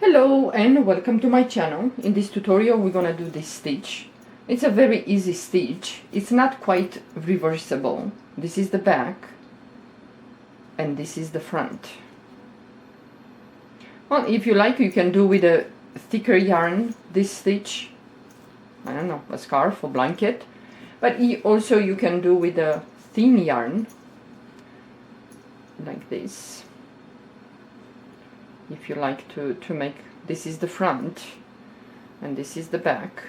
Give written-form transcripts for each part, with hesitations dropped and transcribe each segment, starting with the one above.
Hello and welcome to my channel. In this tutorial we're gonna do this stitch. It's a very easy stitch. It's not quite reversible. This is the back and this is the front. Well, if you like, you can do with a thicker yarn this stitch. I don't know, a scarf or blanket. But also you can do with a thin yarn like this. If you like to make, this is the front and this is the back.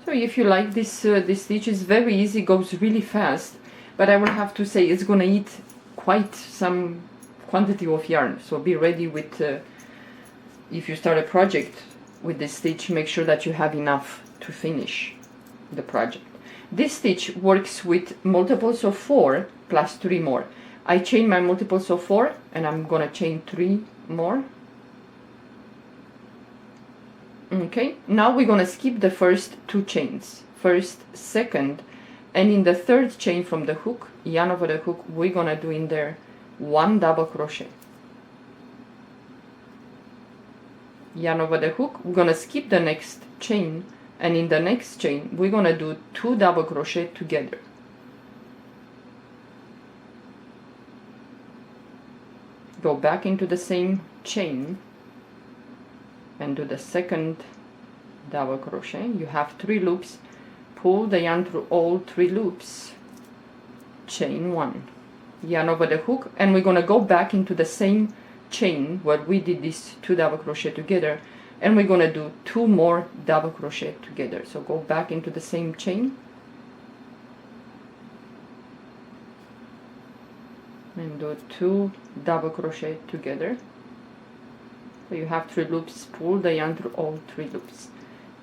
So if you like this, this stitch is very easy, goes really fast, but I will have to say it's gonna eat quite some quantity of yarn, so be ready with, if you start a project with this stitch, make sure that you have enough to finish the project. This stitch works with multiples of 4 plus 3 more. I chain my multiples of 4 and I'm gonna chain 3 more. Okay, now we're gonna skip the first 2 chains, first, second, and in the third chain from the hook, yarn over the hook, we're gonna do in there 1 double crochet. Yarn over the hook, we're gonna skip the next chain, and in the next chain we're gonna do 2 double crochet together. Go back into the same chain and do the second double crochet. You have 3 loops, pull the yarn through all 3 loops, chain 1, yarn over the hook, and we're gonna go back into the same chain where we did this 2 double crochet together, and we're gonna do 2 more double crochet together. So go back into the same chain and do 2 double crochet together. So you have 3 loops, pull the yarn through all 3 loops,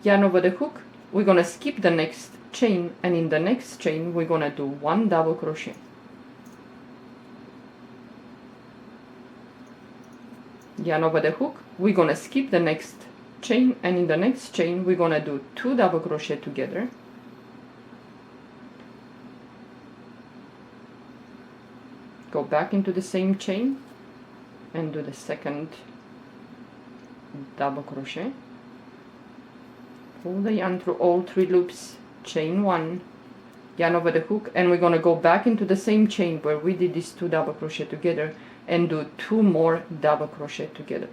yarn over the hook, we're gonna skip the next chain, and in the next chain we're gonna do 1 double crochet. Yarn over the hook, we're gonna skip the next chain, and in the next chain we're gonna do 2 double crochet together. Go back into the same chain and do the second double crochet, pull the yarn through all 3 loops, chain 1, yarn over the hook, and we're gonna go back into the same chain where we did these 2 double crochet together and do 2 more double crochet together.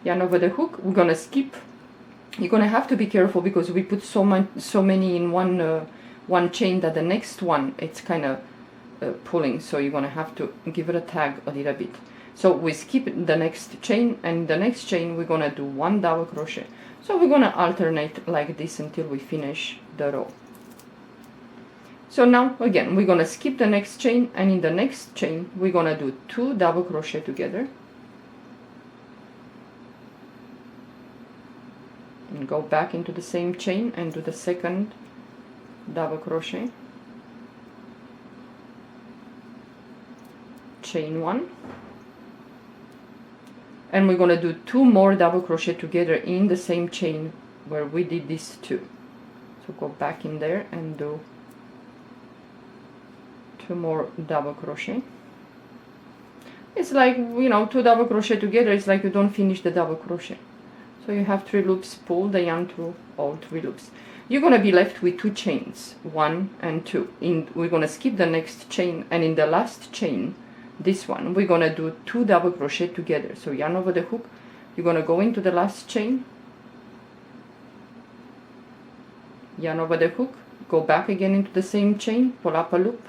Yarn over the hook, we're gonna skip. You're gonna have to be careful because we put so many in one chain that the next one it's kind of pulling, so you're gonna have to give it a tag a little bit. So we skip the next chain, and the next chain we're gonna do 1 double crochet. So we're gonna alternate like this until we finish the row. So now again we're gonna skip the next chain, and in the next chain we're gonna do 2 double crochet together. And go back into the same chain and do the second double crochet, chain 1, and we're going to do 2 more double crochet together in the same chain where we did these 2. So go back in there and do 2 more double crochet. It's like, you know, 2 double crochet together, it's like you don't finish the double crochet. So you have 3 loops, pull the yarn through all 3 loops. You're going to be left with 2 chains, 1 and 2. We're going to skip the next chain, and in the last chain, this one, we're going to do 2 double crochet together. So yarn over the hook, you're going to go into the last chain, yarn over the hook, go back again into the same chain, pull up a loop,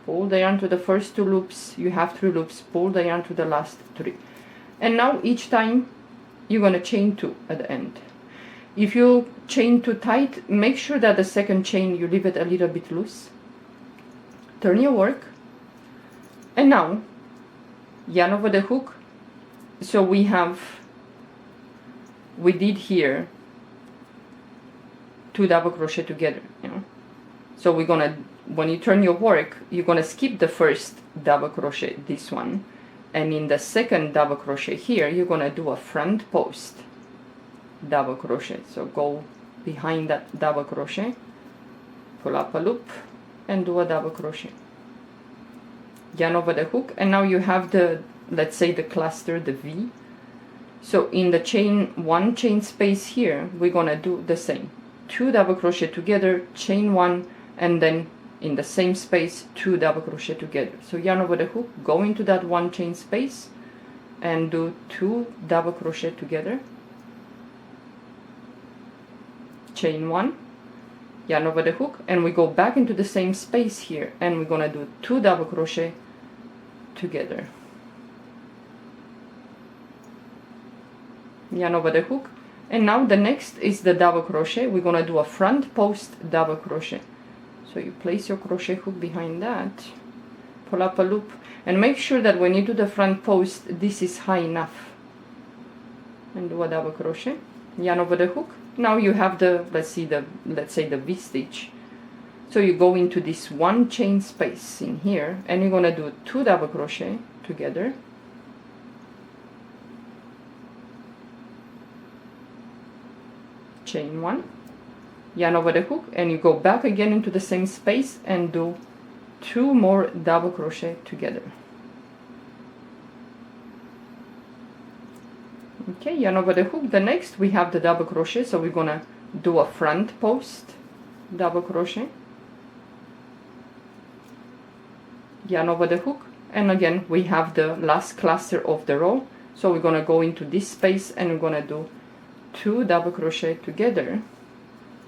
pull the yarn to the first 2 loops, you have 3 loops, pull the yarn to the last 3. And now each time you're going to chain 2 at the end. If you chain too tight, make sure that the second chain you leave it a little bit loose. Turn your work, and now yarn over the hook. So we did here 2 double crochet together, you know. So we're gonna, when you turn your work, you're gonna skip the first double crochet, this one, and in the second double crochet here you're gonna do a front post double crochet. So go behind that double crochet, pull up a loop and do a double crochet, yarn over the hook, and now you have the, let's say, the cluster, the V. So in the one chain space here, we're gonna do the same, 2 double crochet together, chain 1, and then in the same space 2 double crochet together. So yarn over the hook, go into that one chain space and do 2 double crochet together, chain 1, yarn over the hook, and we go back into the same space here, and we're gonna do 2 double crochet together, yarn over the hook. And now the next is the double crochet. We're gonna do a front post double crochet. So you place your crochet hook behind that, pull up a loop, and make sure that when you do the front post, this is high enough, and do a double crochet, yarn over the hook. Now you have the, let's say the V stitch. So you go into this one chain space in here, and you're gonna do 2 double crochet together, chain 1, yarn over the hook, and you go back again into the same space and do 2 more double crochet together. Okay, yarn over the hook. The next we have the double crochet, so we're gonna do a front post double crochet, yarn over the hook, and again we have the last cluster of the row, so we're gonna go into this space and we're gonna do 2 double crochet together,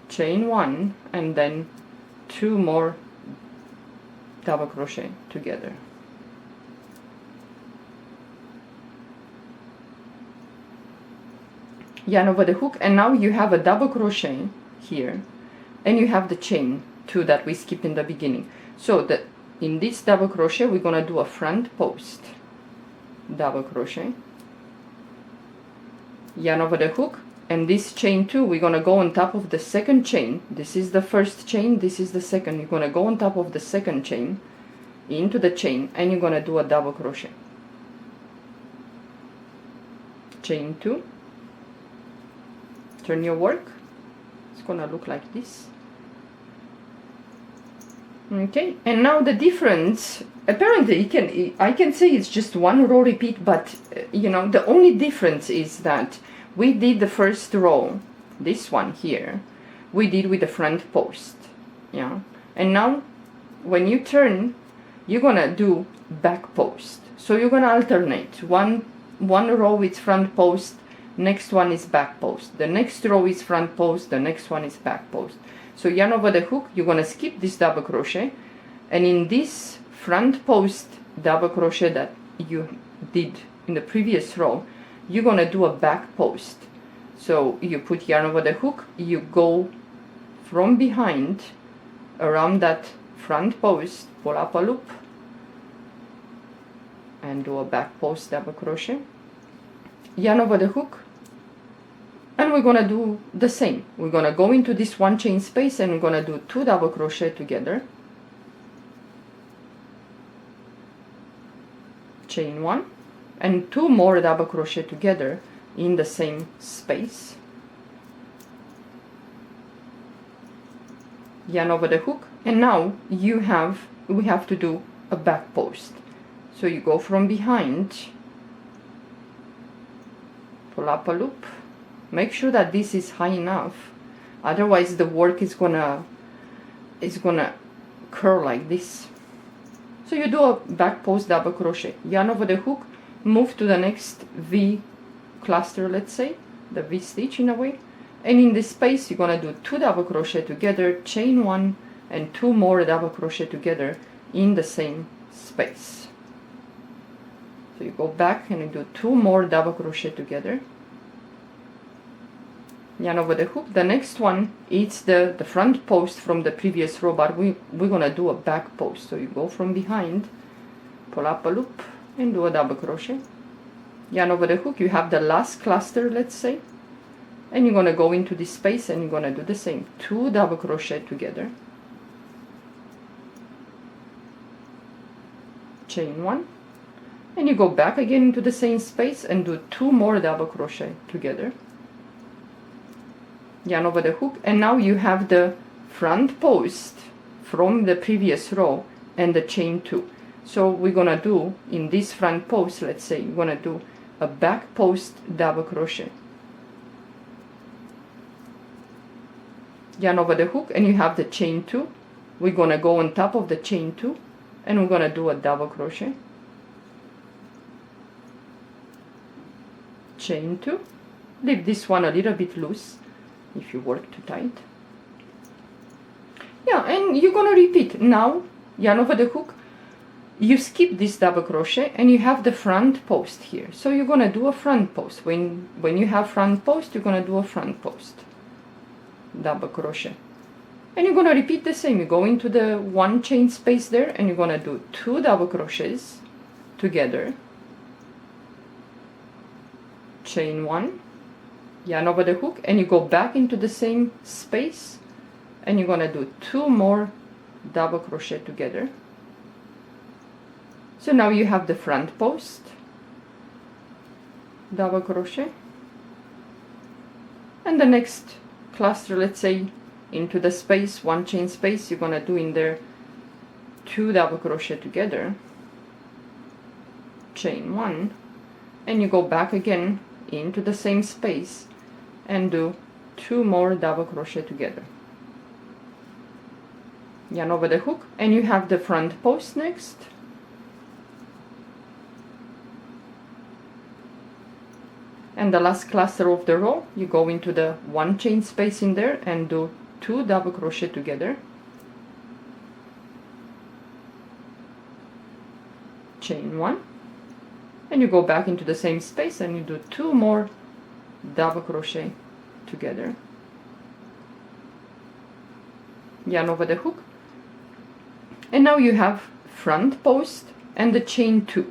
chain 1, and then 2 more double crochet together. Yarn over the hook, and now you have a double crochet here, and you have the chain 2 that we skipped in the beginning. So that in this double crochet we're gonna do a front post double crochet, yarn over the hook, and this chain 2 we're gonna go on top of the second chain. This is the first chain, this is the second. You're gonna go on top of the second chain into the chain, and you're gonna do a double crochet, chain 2, turn your work. It's gonna look like this. Okay, and now the difference, apparently I can say it's just one row repeat, but you know, the only difference is that we did the first row, this one here, we did with the front post, yeah, and now when you turn, you're gonna do back post. So you're gonna alternate one row with front post, next one is back post, the next row is front post, the next one is back post. So yarn over the hook, you're gonna skip this double crochet, and in this front post double crochet that you did in the previous row, you're gonna do a back post. So you put yarn over the hook, you go from behind around that front post, pull up a loop, and do a back post double crochet, yarn over the hook, and we're gonna do the same. We're gonna go into this one chain space and we're gonna do 2 double crochet together, chain 1, and 2 more double crochet together in the same space, yarn over the hook, and now we have to do a back post. So you go from behind, pull up a loop, make sure that this is high enough, otherwise the work is gonna curl like this. So you do a back post double crochet, yarn over the hook, move to the next V cluster, let's say the V stitch in a way, and in this space you're gonna do 2 double crochet together, chain 1, and 2 more double crochet together in the same space. So you go back and you do 2 more double crochet together, yarn over the hook. The next one is the front post from the previous row, but we're gonna do a back post. So you go from behind, pull up a loop, and do a double crochet, yarn over the hook. You have the last cluster, let's say, and you're gonna go into this space and you're gonna do the same, 2 double crochet together, chain 1, and you go back again into the same space and do 2 more double crochet together, yarn over the hook, and now you have the front post from the previous row and the chain 2. So we're gonna do in this front post, let's say we're gonna do a back post double crochet, yarn over the hook, and you have the chain 2. We're gonna go on top of the chain 2 and we're gonna do a double crochet, chain 2. Leave this one a little bit loose if you work too tight. Yeah, and you're gonna repeat. Now yarn over the hook, you skip this double crochet and you have the front post here, so you're gonna do a front post. When you have front post, you're gonna do a front post double crochet, and you're gonna repeat the same. You go into the one chain space there and you're gonna do 2 double crochets together, chain 1, yarn over the hook, and you go back into the same space and you're gonna do 2 more double crochet together. So now you have the front post double crochet, and the next cluster, let's say into the space, one chain space, you're gonna do in there 2 double crochet together, chain 1, and you go back again into the same space and do 2 more double crochet together, yarn over the hook, and you have the front post next. And the last cluster of the row, you go into the one chain space in there and do 2 double crochet together, chain 1, and you go back into the same space and you do 2 more double crochet together, yarn over the hook, and now you have front post and the chain 2.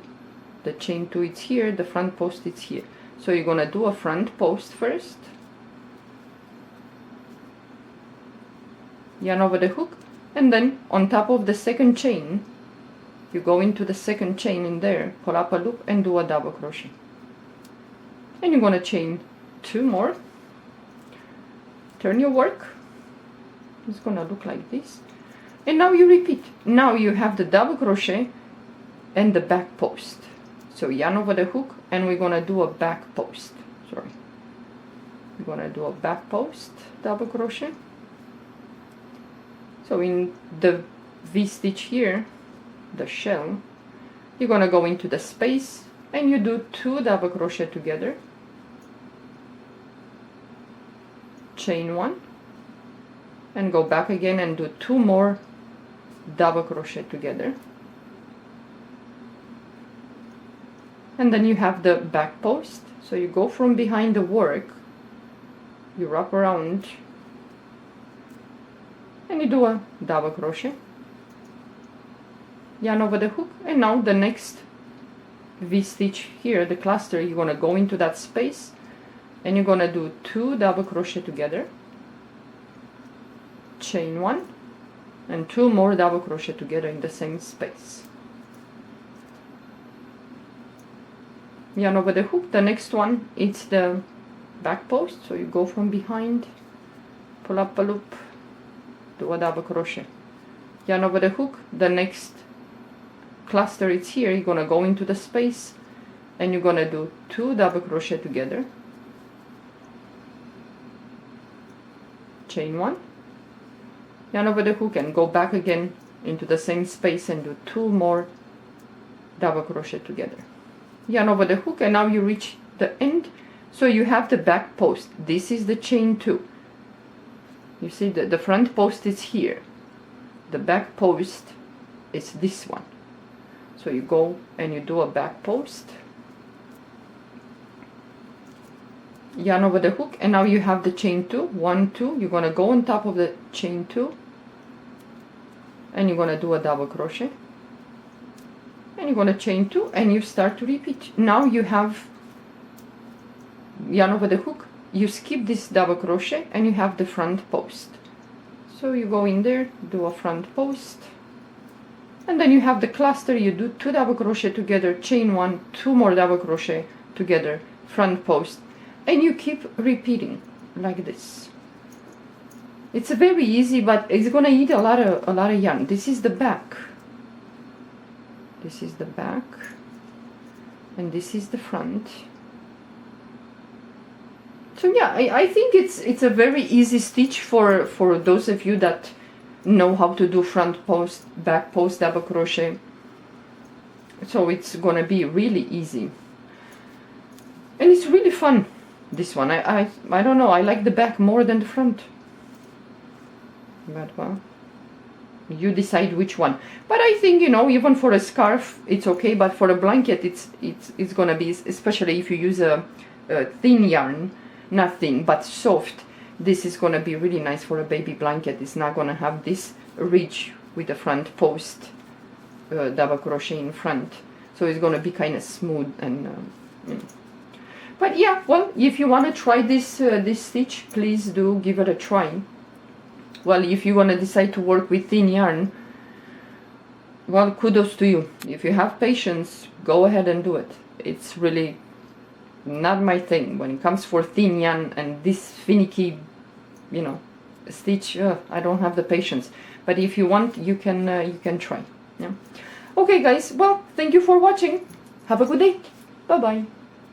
The chain 2 is here, the front post is here. So you're gonna do a front post first, yarn over the hook, and then on top of the second chain, you go into the second chain in there, pull up a loop and do a double crochet, and you're gonna chain 2 more. Turn your work, it's gonna look like this, and now you repeat. Now you have the double crochet and the back post. So yarn over the hook and we're gonna do a back post. We're gonna do a back post double crochet. So in the V-stitch here, the shell, you're gonna go into the space and you do 2 double crochet together, chain 1, and go back again and do 2 more double crochet together. And then you have the back post. So you go from behind the work, you wrap around and you do a double crochet, yarn over the hook, and now the next V-stitch here, the cluster, you're gonna go into that space and you're gonna do 2 double crochet together, chain 1, and 2 more double crochet together in the same space, yarn over the hook. The next one, it's the back post, so you go from behind, pull up a loop, do a double crochet, yarn over the hook. The next cluster, it's here, you're gonna go into the space and you're gonna do 2 double crochet together, chain 1, yarn over the hook, and go back again into the same space and do 2 more double crochet together, yarn over the hook, and now you reach the end. So you have the back post. This is the chain 2. You see that the front post is here, the back post is this one. So you go and you do a back post, yarn over the hook, and now you have the chain 2, 1, 2. You're gonna go on top of the chain 2 and you're gonna do a double crochet, and you're gonna chain 2 and you start to repeat. Now you have yarn over the hook, you skip this double crochet and you have the front post. So you go in there, do a front post, and then you have the cluster. You do 2 double crochet together, chain 1, 2 more double crochet together, front post, and you keep repeating like this. It's very easy, but it's gonna eat a lot of yarn. This is the back. This is the back, and this is the front. So yeah, I think it's a very easy stitch for those of you that know how to do front post, back post double crochet. So it's gonna be really easy, and it's really fun. This one, I don't know, I like the back more than the front, but well, you decide which one. But I think, you know, even for a scarf it's okay, but for a blanket it's gonna be, especially if you use a thin yarn, not thin but soft, this is gonna be really nice for a baby blanket. It's not gonna have this ridge with the front post double crochet in front, so it's gonna be kind of smooth and you know. But yeah, well, if you want to try this this stitch, please do give it a try. Well, if you want to decide to work with thin yarn, well, kudos to you. If you have patience, go ahead and do it. It's really not my thing when it comes for thin yarn and this finicky, you know, stitch. I don't have the patience. But if you want, you can try. Yeah. Okay, guys. Well, thank you for watching. Have a good day. Bye bye.